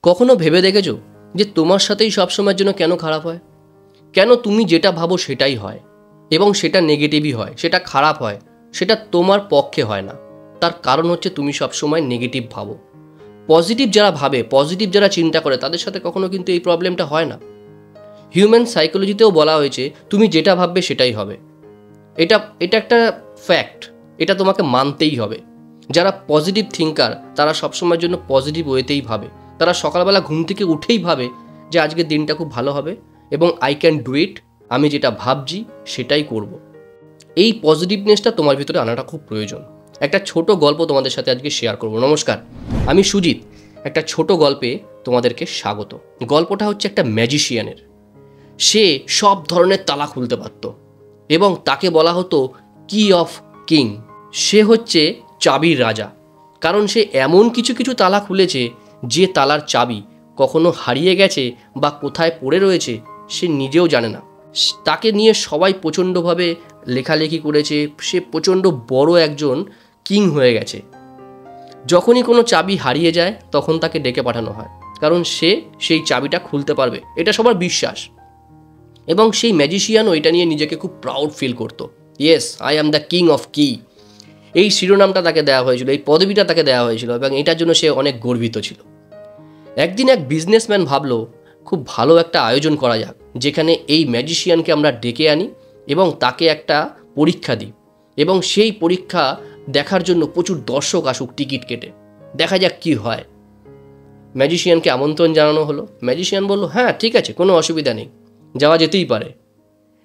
কখনো ভেবে দেখেছো যে তোমার সাথেই সবসময়ের জন্য কেন খারাপ হয়? কেন তুমি যেটা ভাবো সেটাই হয় এবং সেটা নেগেটিভই হয়, সেটা খারাপ হয়, সেটা তোমার পক্ষে হয় না? তার কারণ হচ্ছে তুমি সবসময় নেগেটিভ ভাবো। পজিটিভ যারা ভাবে, পজিটিভ যারা চিন্তা করে, তাদের সাথে কখনো কিন্তু এই প্রবলেমটা হয় না। হিউম্যান সাইকোলজিতেও বলা হয়েছে তুমি যেটা ভাববে সেটাই হবে। এটা এটা একটা ফ্যাক্ট, এটা তোমাকে মানতেই হবে। যারা পজিটিভ থিঙ্কার তারা সবসময়ের জন্য পজিটিভ ওয়েতেই ভাবে। তারা সকালবেলা ঘুম থেকে উঠেই ভাবে যে আজকের দিনটা খুব ভালো হবে এবং আই ক্যান ডু ইট, আমি যেটা ভাবছি সেটাই করব। এই পজিটিভনেসটা তোমার ভিতরে আনাটা খুব প্রয়োজন। একটা ছোট গল্প তোমাদের সাথে আজকে শেয়ার করব। নমস্কার, আমি সুজিত। একটা ছোট গল্পে তোমাদেরকে স্বাগত। গল্পটা হচ্ছে একটা ম্যাজিশিয়ানের। সে সব ধরনের তালা খুলতে পারত এবং তাকে বলা হতো কি অফ কিং। সে হচ্ছে চাবির রাজা, কারণ সে এমন কিছু কিছু তালা খুলেছে যে তালার চাবি কখনো হারিয়ে গেছে বা কোথায় পড়ে রয়েছে সে নিজেও জানে না। তাকে নিয়ে সবাই প্রচণ্ডভাবে লেখালেখি করেছে। সে প্রচণ্ড বড় একজন কিং হয়ে গেছে। যখনই কোনো চাবি হারিয়ে যায় তখন তাকে ডেকে পাঠানো হয়, কারণ সে সেই চাবিটা খুলতে পারবে, এটা সবার বিশ্বাস। এবং সেই ম্যাজিশিয়ানও এটা নিয়ে নিজেকে খুব প্রাউড ফিল করতো। Yes, I am the king of কি। এই শিরোনামটা তাকে দেওয়া হয়েছিল, এই পদবিটা তাকে দেওয়া হয়েছিল এবং এটার জন্য সে অনেক গর্বিত ছিল। একদিন এক বিজনেসম্যান ভাবলো খুব ভালো একটা আয়োজন করা যাক, যেখানে এই ম্যাজিশিয়ানকে আমরা ডেকে আনি এবং তাকে একটা পরীক্ষা দিই এবং সেই পরীক্ষা দেখার জন্য প্রচুর দর্শক আসুক টিকিট কেটে, দেখা যাক কি হয়। ম্যাজিশিয়ানকে আমন্ত্রণ জানানো হলো। ম্যাজিশিয়ান বলল, হ্যাঁ ঠিক আছে, কোনো অসুবিধা নেই, যাওয়া যেতেই পারে।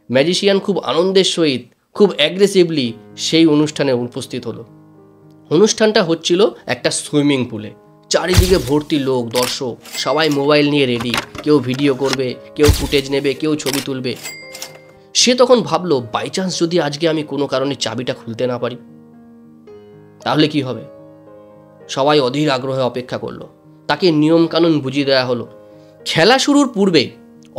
ম্যাজিশিয়ান খুব আনন্দের সহিত, খুব অ্যাগ্রেসিভলি সেই অনুষ্ঠানে উপস্থিত হলো। অনুষ্ঠানটা হচ্ছিল একটা সুইমিং পুলে। চারিদিকে ভর্তি লোক, দর্শক, সবাই মোবাইল নিয়ে রেডি। কেউ ভিডিও করবে, কেউ ফুটেজ নেবে, কেউ ছবি তুলবে। সে তখন ভাবলো, বাই চান্স যদি আজকে আমি কোনো কারণে চাবিটা খুলতে না পারি তাহলে কি হবে? সবাই অধীর আগ্রহে অপেক্ষা করলো। তাকে নিয়মকানুন বুঝিয়ে দেওয়া হলো। খেলা শুরুর পূর্বে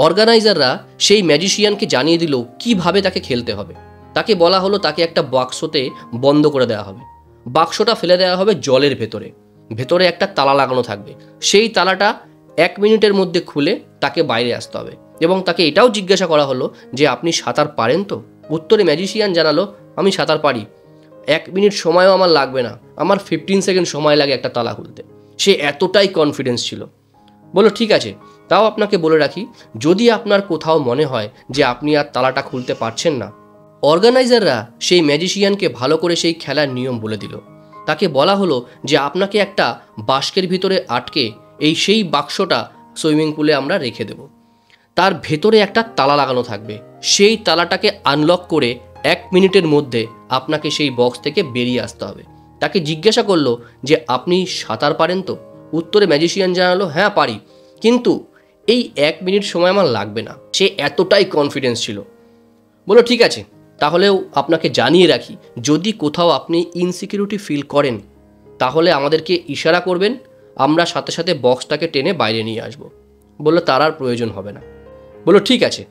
অর্গানাইজাররা সেই ম্যাজিশিয়ানকে জানিয়ে দিল কিভাবে তাকে খেলতে হবে। তাকে বলা হলো তাকে একটা বাক্সতে বন্ধ করে দেওয়া হবে। বাক্সটা ফেলে দেওয়া হবে জলের ভেতরে। ভেতরে একটা তালা লাগানো থাকবে। সেই তালাটা 1 মিনিটের মধ্যে খুলে তাকে বাইরে আসতে হবে এবং তাকে এটাও জিজ্ঞাসা করা হলো যে আপনি সাঁতার পারেন তো? উত্তরে ম্যাজিশিয়ান জানালো, আমি সাঁতার পারি, 1 মিনিট সময়ও আমার লাগবে না, আমার 15 সেকেন্ড সময় লাগে একটা তালা খুলতে। সে এতটাই কনফিডেন্স ছিল। বলো ঠিক আছে, তাও আপনাকে বলে রাখি, যদি আপনার কোথাও মনে হয় যে আপনি আর তালাটা খুলতে পারছেন না, অর্গানাইজাররা সেই ম্যাজিশিয়ানকে ভালো করে সেই খেলার নিয়ম বলে দিল। তাকে বলা হলো যে আপনাকে একটা বাস্কের ভিতরে আটকে সেই বাক্সটা সুইমিং পুলে আমরা রেখে দেব। তার ভেতরে একটা তালা লাগানো থাকবে। সেই তালাটাকে আনলক করে 1 মিনিটের মধ্যে আপনাকে সেই বক্স থেকে বেরিয়ে আসতে হবে। তাকে জিজ্ঞাসা করলো যে আপনি সাঁতার পারেন তো? উত্তরে ম্যাজিশিয়ান জানালো, হ্যাঁ পারি, কিন্তু এই 1 মিনিট সময় আমার লাগবে না। সে এতটাই কনফিডেন্স ছিল। বলো ঠিক আছে, তাহলেও আপনাকে জানিয়ে রাখি, যদি কোথাও আপনি ইনসিকিউরিটি ফিল করেন তাহলে আমাদেরকে ইশারা করবেন, আমরা সাথে সাথে বক্সটাকে টেনে বাইরে নিয়ে আসব। বললো তার আর প্রয়োজন হবে না। বললো ঠিক আছে,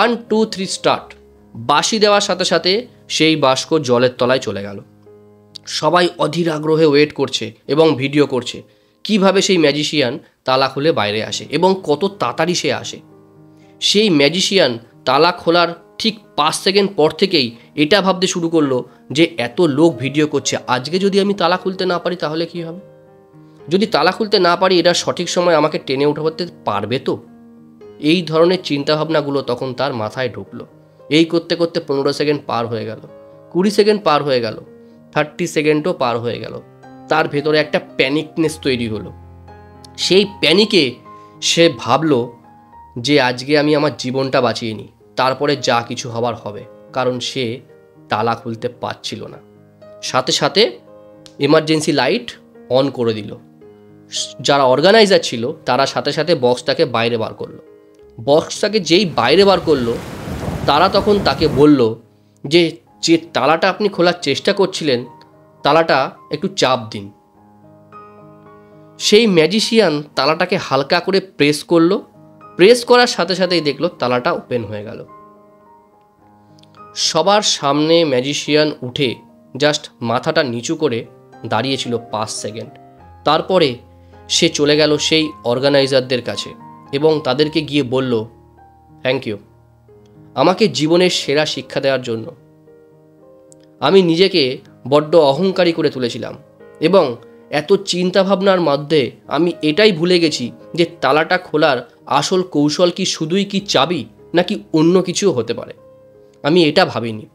1 2 3 স্টার্ট। বাঁশি দেওয়ার সাথে সাথে সেই বাস্ক জলের তলায় চলে গেল। সবাই অধীর আগ্রহে ওয়েট করছে এবং ভিডিও করছে কিভাবে সেই ম্যাজিশিয়ান তালা খুলে বাইরে আসে এবং কত তাড়াতাড়ি সে আসে। সেই ম্যাজিশিয়ান তালা খোলার ঠিক 5 সেকেন্ড পর থেকেই এটা ভাবতে শুরু করলো যে এত লোক ভিডিও করছে, আজকে যদি আমি তালা খুলতে না পারি তাহলে কি হবে? যদি তালা খুলতে না পারি এটা সঠিক সময় আমাকে টেনে উঠাতে পারবে তো? এই ধরনের চিন্তাভাবনাগুলো তখন তার মাথায় ঢুকলো। এই করতে করতে 15 সেকেন্ড পার হয়ে গেল, 20 সেকেন্ড পার হয়ে গেল, 30 সেকেন্ডও পার হয়ে গেল। তার ভেতরে একটা প্যানিকনেস তৈরি হলো। সেই প্যানিকে সে ভাবলো যে আজকে আমি আমার জীবনটা বাঁচিয়ে নিই, তারপরে যা কিছু হবার হবে, কারণ সে তালা খুলতে পারছিল না। সাথে সাথে এমার্জেন্সি লাইট অন করে দিল। যারা অর্গানাইজার ছিল তারা সাথে সাথে বক্সটাকে বাইরে বার করলো। বক্সটাকে যেই বাইরে বার করলো তারা তখন তাকে বলল যে যে তালাটা আপনি খোলার চেষ্টা করছিলেন তালাটা একটু চাপ দিন। সেই ম্যাজিশিয়ান তালাটাকে হালকা করে প্রেস করলো। প্রেস করার সাথে সাথেই দেখলো তালাটা ওপেন হয়ে গেল। সবার সামনে ম্যাজিশিয়ান উঠে জাস্ট মাথাটা নিচু করে দাঁড়িয়েছিল 5 সেকেন্ড। তারপরে সে চলে গেল সেই অর্গানাইজারদের কাছে এবং তাদেরকে গিয়ে বলল, থ্যাংক ইউ আমাকে জীবনের সেরা শিক্ষা দেওয়ার জন্য। আমি নিজেকে বড্ড অহংকারী করে তুলেছিলাম এবং এত চিন্তাভাবনার মধ্যে আমি এটাই ভুলে গেছি যে তালাটা খোলার আসল কৌশল কি শুধুই কি চাবি নাকি অন্য কিছুও হতে পারে। আমি এটা ভাবিনি।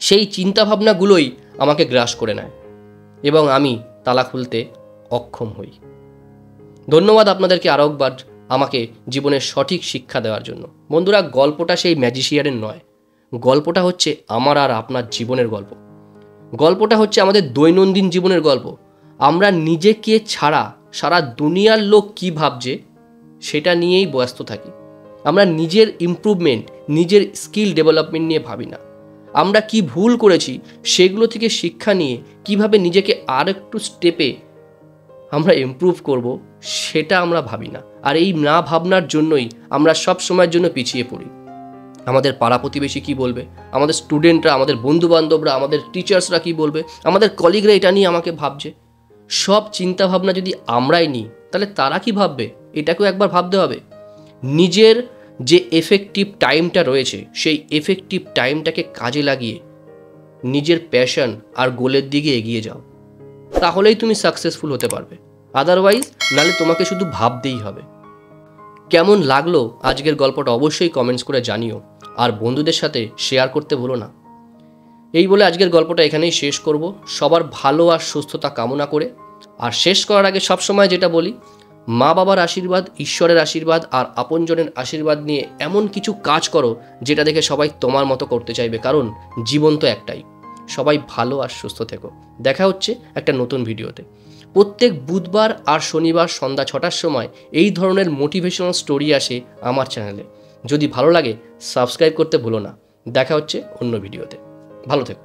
সেই চিন্তাভাবনাগুলোই আমাকে গ্রাস করে নেয় এবং আমি তালা খুলতে অক্ষম হই। ধন্যবাদ আপনাদেরকে আরও একবার আমাকে জীবনের সঠিক শিক্ষা দেওয়ার জন্য। বন্ধুরা, গল্পটা সেই ম্যাজিশিয়ানের নয়, গল্পটা হচ্ছে আমার আর আপনার জীবনের গল্প। গল্পটা হচ্ছে আমাদের দৈনন্দিন জীবনের গল্প। আমরা নিজেকে ছাড়া সারা দুনিয়ার লোক কী ভাবছে সেটা নিয়েই ব্যস্ত থাকি। আমরা নিজের ইমপ্রুভমেন্ট, নিজের স্কিল ডেভেলপমেন্ট নিয়ে ভাবি না। আমরা কি ভুল করেছি সেগুলো থেকে শিক্ষা নিয়ে কিভাবে নিজেকে আর একটু স্টেপে আমরা ইমপ্রুভ করব সেটা আমরা ভাবি না। আর এই না ভাবনার জন্যই আমরা সব সময়ের জন্য পিছিয়ে পড়ি। আমাদের পাড়া প্রতিবেশী কী বলবে, আমাদের স্টুডেন্টরা, আমাদের বন্ধুবান্ধবরা, আমাদের টিচার্সরা কী বলবে, আমাদের কলিগরা এটা নিয়ে আমাকে ভাবছে। সব চিন্তাভাবনা যদি আমরাই নিই তাহলে তারা কি ভাববে এটাকেও একবার ভাবতে হবে। নিজের যে এফেক্টিভ টাইমটা রয়েছে সেই এফেক্টিভ টাইমটাকে কাজে লাগিয়ে নিজের প্যাশন আর গোলের দিকে এগিয়ে যাও, তাহলেই তুমি সাকসেসফুল হতে পারবে। আদারওয়াইজ নালে তোমাকে শুধু ভাবতেই হবে। কেমন লাগলো আজকের গল্পটা অবশ্যই কমেন্টস করে জানিও, আর বন্ধুদের সাথে শেয়ার করতে ভুলো না। এই বলে আজকের গল্পটা এখানেই শেষ করব, সবার ভালো আর সুস্থতা কামনা করে। আর শেষ করার আগে সবসময় যেটা বলি, মা বাবার আশীর্বাদ, ঈশ্বরের আশীর্বাদ আর আপনজনের আশীর্বাদ নিয়ে এমন কিছু কাজ করো যেটা দেখে সবাই তোমার মতো করতে চাইবে, কারণ জীবন তো একটাই। সবাই ভালো আর সুস্থ থেকো। দেখা হচ্ছে একটা নতুন ভিডিওতে। প্রত্যেক বুধবার আর শনিবার সন্ধ্যা 6টার সময় এই ধরনের মোটিভেশনাল স্টোরি আসে আমার চ্যানেলে। যদি ভালো লাগে সাবস্ক্রাইব করতে ভুলো না। দেখা হচ্ছে অন্য ভিডিওতে। ভালো থেকো।